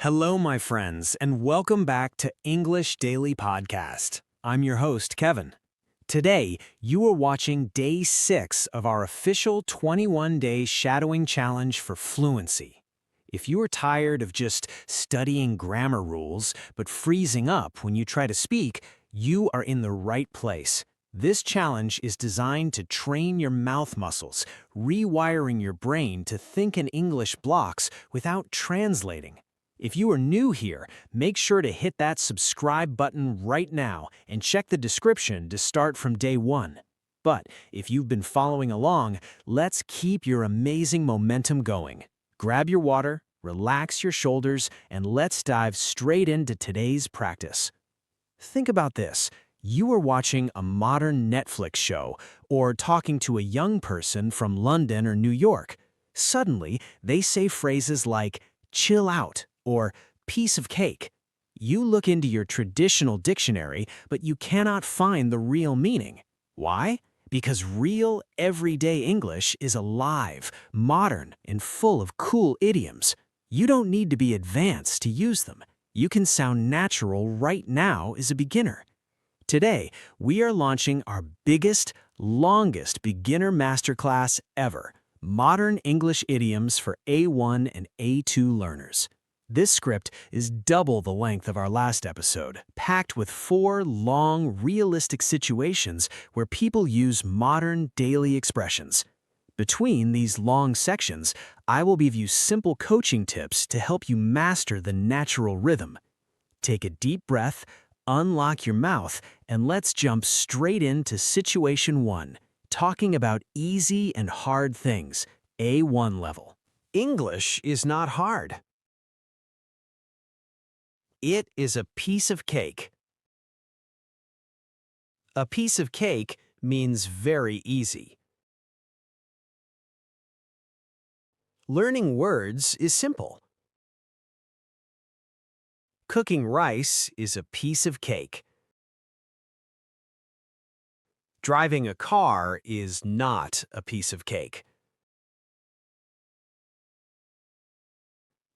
Hello, my friends, and welcome back to English Daily Podcast. I'm your host, Kevin. Today, you are watching Day 6 of our official 21-day shadowing challenge for fluency. If you are tired of just studying grammar rules but freezing up when you try to speak, you are in the right place. This challenge is designed to train your mouth muscles, rewiring your brain to think in English blocks without translating. If you are new here, make sure to hit that subscribe button right now and check the description to start from day 1. But if you've been following along, let's keep your amazing momentum going. Grab your water, relax your shoulders, and let's dive straight into today's practice. Think about this. You are watching a modern Netflix show or talking to a young person from London or New York. Suddenly, they say phrases like, chill out, or piece of cake. You look into your traditional dictionary, but you cannot find the real meaning. Why? Because real, everyday English is alive, modern, and full of cool idioms. You don't need to be advanced to use them. You can sound natural right now as a beginner. Today, we are launching our biggest, longest beginner masterclass ever, Modern English Idioms for A1 and A2 learners. This script is double the length of our last episode, packed with 4 long, realistic situations where people use modern daily expressions. Between these long sections, I will give you simple coaching tips to help you master the natural rhythm. Take a deep breath, unlock your mouth, and let's jump straight into Situation 1, talking about easy and hard things, A1 level. English is not hard. It is a piece of cake. A piece of cake means very easy. Learning words is simple. Cooking rice is a piece of cake. Driving a car is not a piece of cake.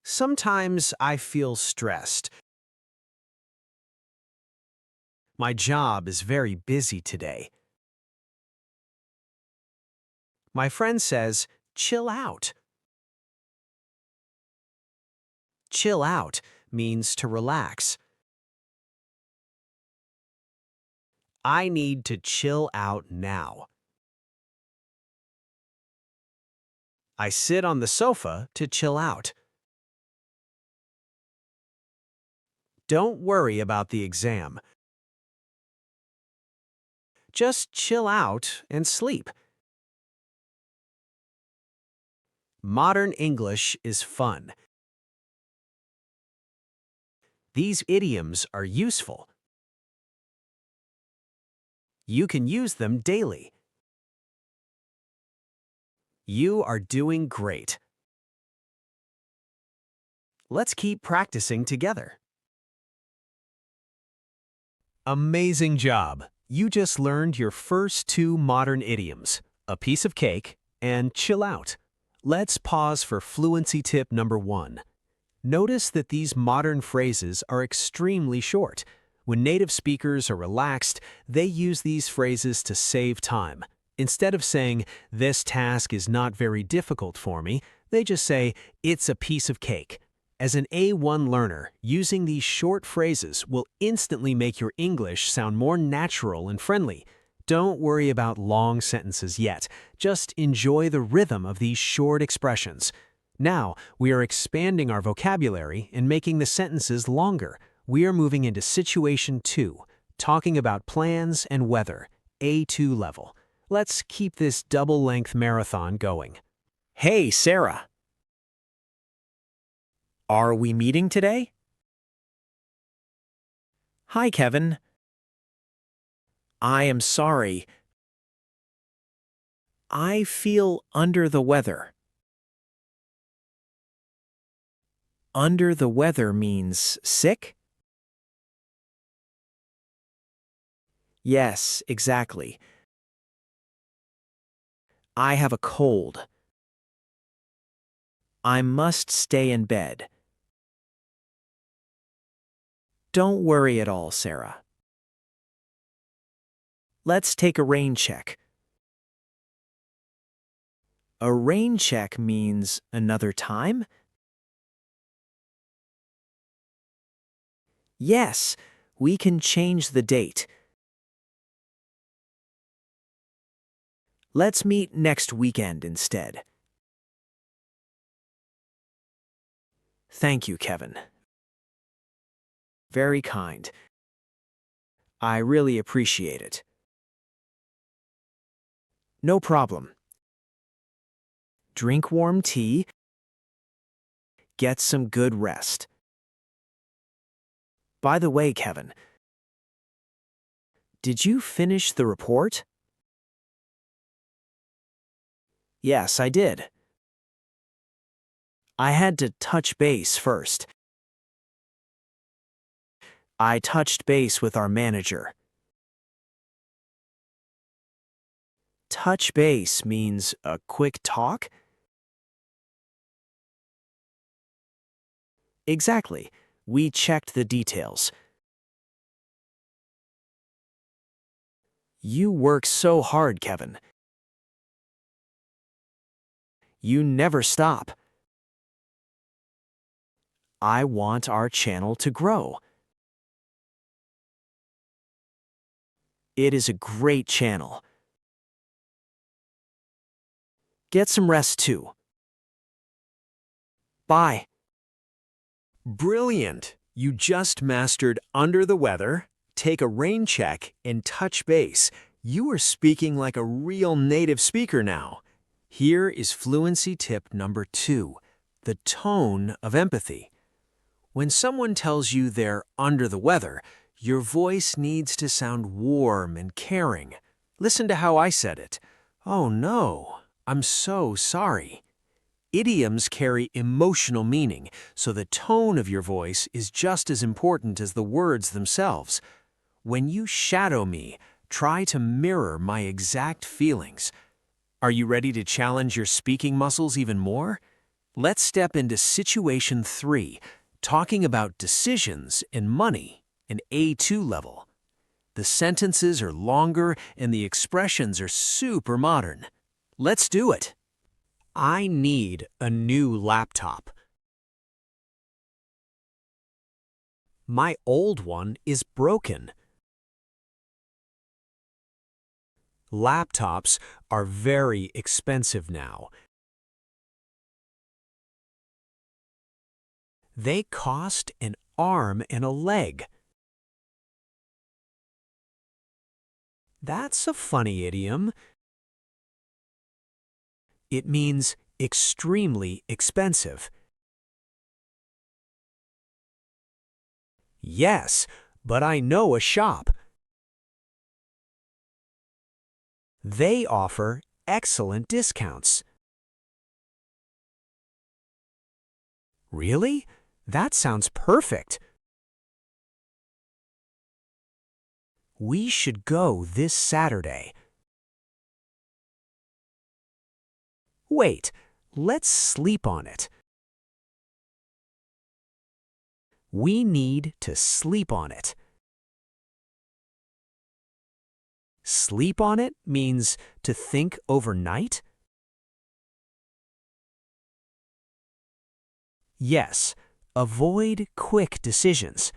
Sometimes I feel stressed. My job is very busy today. My friend says, chill out. Chill out means to relax. I need to chill out now. I sit on the sofa to chill out. Don't worry about the exam. Just chill out and sleep. Modern English is fun. These idioms are useful. You can use them daily. You are doing great. Let's keep practicing together. Amazing job! You just learned your first 2 modern idioms, a piece of cake and chill out. Let's pause for fluency tip number 1. Notice that these modern phrases are extremely short. When native speakers are relaxed, they use these phrases to save time. Instead of saying, this task is not very difficult for me, they just say, it's a piece of cake. As an A1 learner, using these short phrases will instantly make your English sound more natural and friendly. Don't worry about long sentences yet. Just enjoy the rhythm of these short expressions. Now, we are expanding our vocabulary and making the sentences longer. We are moving into Situation 2, talking about plans and weather, A2 level. Let's keep this double-length marathon going. Hey, Sarah. Are we meeting today? Hi, Kevin. I am sorry. I feel under the weather. Under the weather means sick? Yes, exactly. I have a cold. I must stay in bed. Don't worry at all, Sarah. Let's take a rain check. A rain check means another time? Yes, we can change the date. Let's meet next weekend instead. Thank you, Kevin. Very kind. I really appreciate it. No problem. Drink warm tea. Get some good rest. By the way, Kevin, did you finish the report? Yes, I did. I had to touch base first. I touched base with our manager. Touch base means a quick talk? Exactly. We checked the details. You work so hard, Kevin. You never stop. I want our channel to grow. It is a great channel. Get some rest too. Bye. Brilliant! You just mastered under the weather, take a rain check, and touch base. You are speaking like a real native speaker now. Here is fluency tip number 2, the tone of empathy. When someone tells you they're under the weather, your voice needs to sound warm and caring. Listen to how I said it. Oh no, I'm so sorry. Idioms carry emotional meaning, so the tone of your voice is just as important as the words themselves. When you shadow me, try to mirror my exact feelings. Are you ready to challenge your speaking muscles even more? Let's step into situation 3, talking about decisions and money, an A2 level. The sentences are longer and the expressions are super modern. Let's do it. I need a new laptop. My old one is broken. Laptops are very expensive now. They cost an arm and a leg. That's a funny idiom. It means extremely expensive. Yes, but I know a shop. They offer excellent discounts. Really? That sounds perfect. We should go this Saturday. Wait, let's sleep on it. We need to sleep on it. Sleep on it means to think overnight? Yes, avoid quick decisions.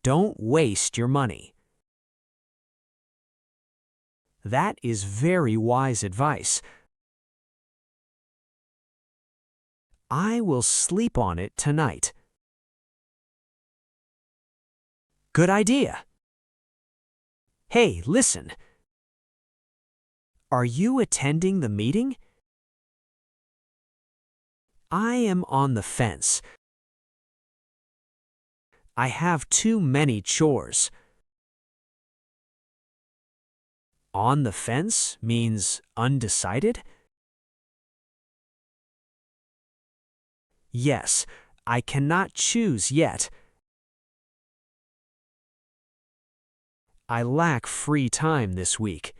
Don't waste your money. That is very wise advice. I will sleep on it tonight. Good idea. Hey, listen. Are you attending the meeting? I am on the fence. I have too many chores. On the fence means undecided? Yes, I cannot choose yet. I lack free time this week.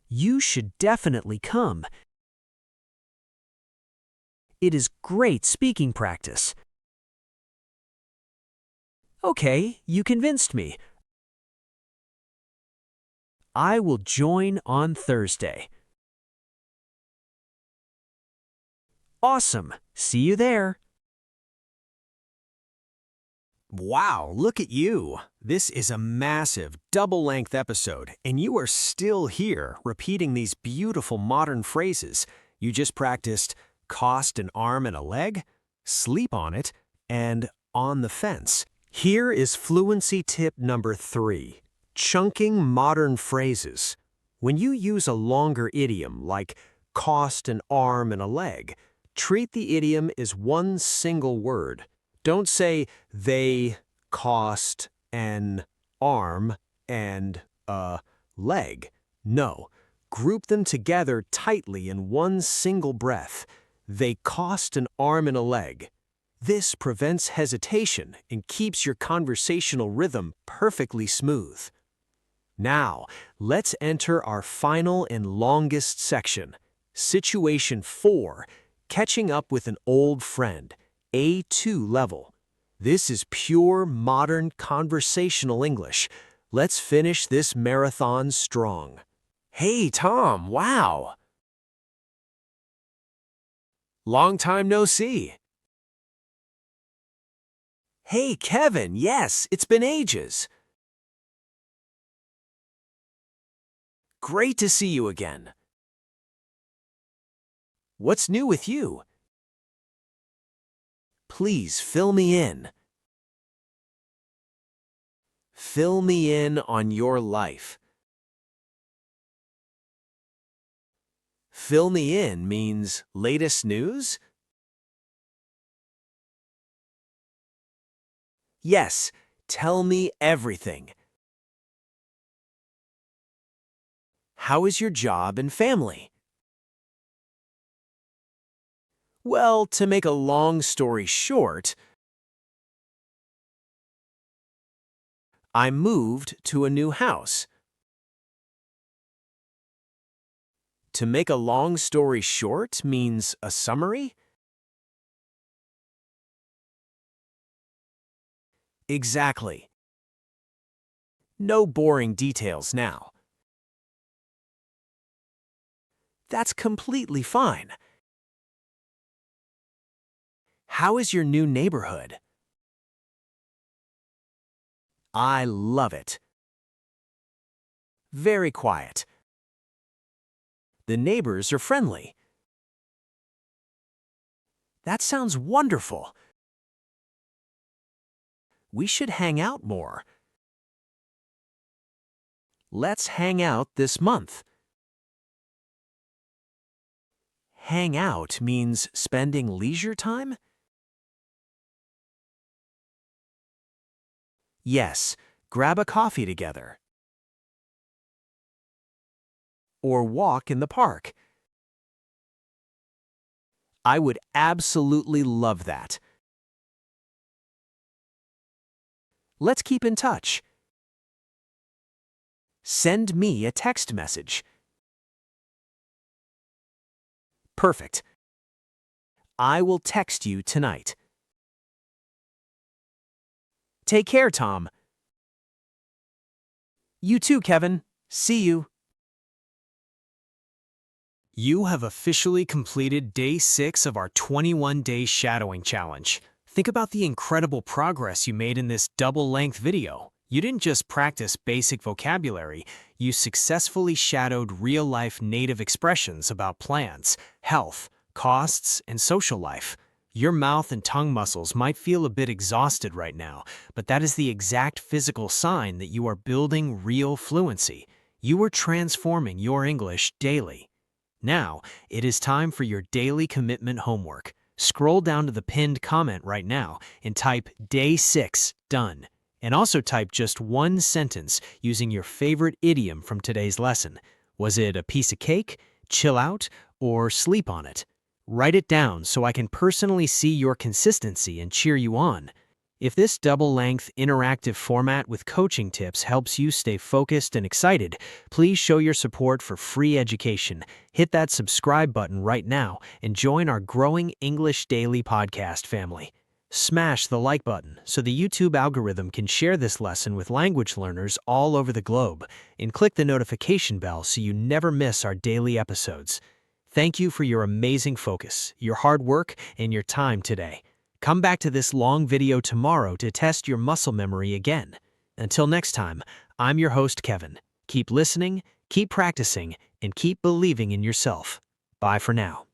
You should definitely come. It is great speaking practice. Okay, you convinced me. I will join on Thursday. Awesome. See you there. Wow, look at you. This is a massive, double-length episode, and you are still here repeating these beautiful modern phrases. You just practiced cost an arm and a leg, sleep on it, and on the fence. Here is fluency tip number 3, chunking modern phrases. When you use a longer idiom like cost an arm and a leg, treat the idiom as one single word. Don't say they cost an arm and a leg. No, group them together tightly in one single breath. They cost an arm and a leg. This prevents hesitation and keeps your conversational rhythm perfectly smooth. Now, let's enter our final and longest section. Situation 4, catching up with an old friend. A2 level. This is pure modern conversational English. Let's finish this marathon strong. Hey, Tom, wow. Long time no see. Hey, Kevin, yes, it's been ages. Great to see you again. What's new with you? Please fill me in. Fill me in on your life. Fill me in means latest news? Yes, tell me everything. How is your job and family? Well, to make a long story short, I moved to a new house. To make a long story short means a summary? Exactly. No boring details now. That's completely fine. How is your new neighborhood? I love it. Very quiet. The neighbors are friendly. That sounds wonderful. We should hang out more. Let's hang out this month. Hang out means spending leisure time? Yes, grab a coffee together. Or walk in the park. I would absolutely love that. Let's keep in touch. Send me a text message. Perfect. I will text you tonight. Take care, Tom. You too, Kevin. See you. You have officially completed day 6 of our 21-day shadowing challenge. Think about the incredible progress you made in this double-length video. You didn't just practice basic vocabulary, you successfully shadowed real-life native expressions about plants, health, costs, and social life. Your mouth and tongue muscles might feel a bit exhausted right now, but that is the exact physical sign that you are building real fluency. You are transforming your English daily. Now, it is time for your daily commitment homework. Scroll down to the pinned comment right now and type Day 6 done. And also type just one sentence using your favorite idiom from today's lesson. Was it a piece of cake, chill out, or sleep on it? Write it down so I can personally see your consistency and cheer you on. If this double-length, interactive format with coaching tips helps you stay focused and excited, please show your support for free education. Hit that subscribe button right now and join our growing English Daily podcast family. Smash the like button so the YouTube algorithm can share this lesson with language learners all over the globe, and click the notification bell so you never miss our daily episodes. Thank you for your amazing focus, your hard work, and your time today. Come back to this long video tomorrow to test your muscle memory again. Until next time, I'm your host, Kevin. Keep listening, keep practicing, and keep believing in yourself. Bye for now.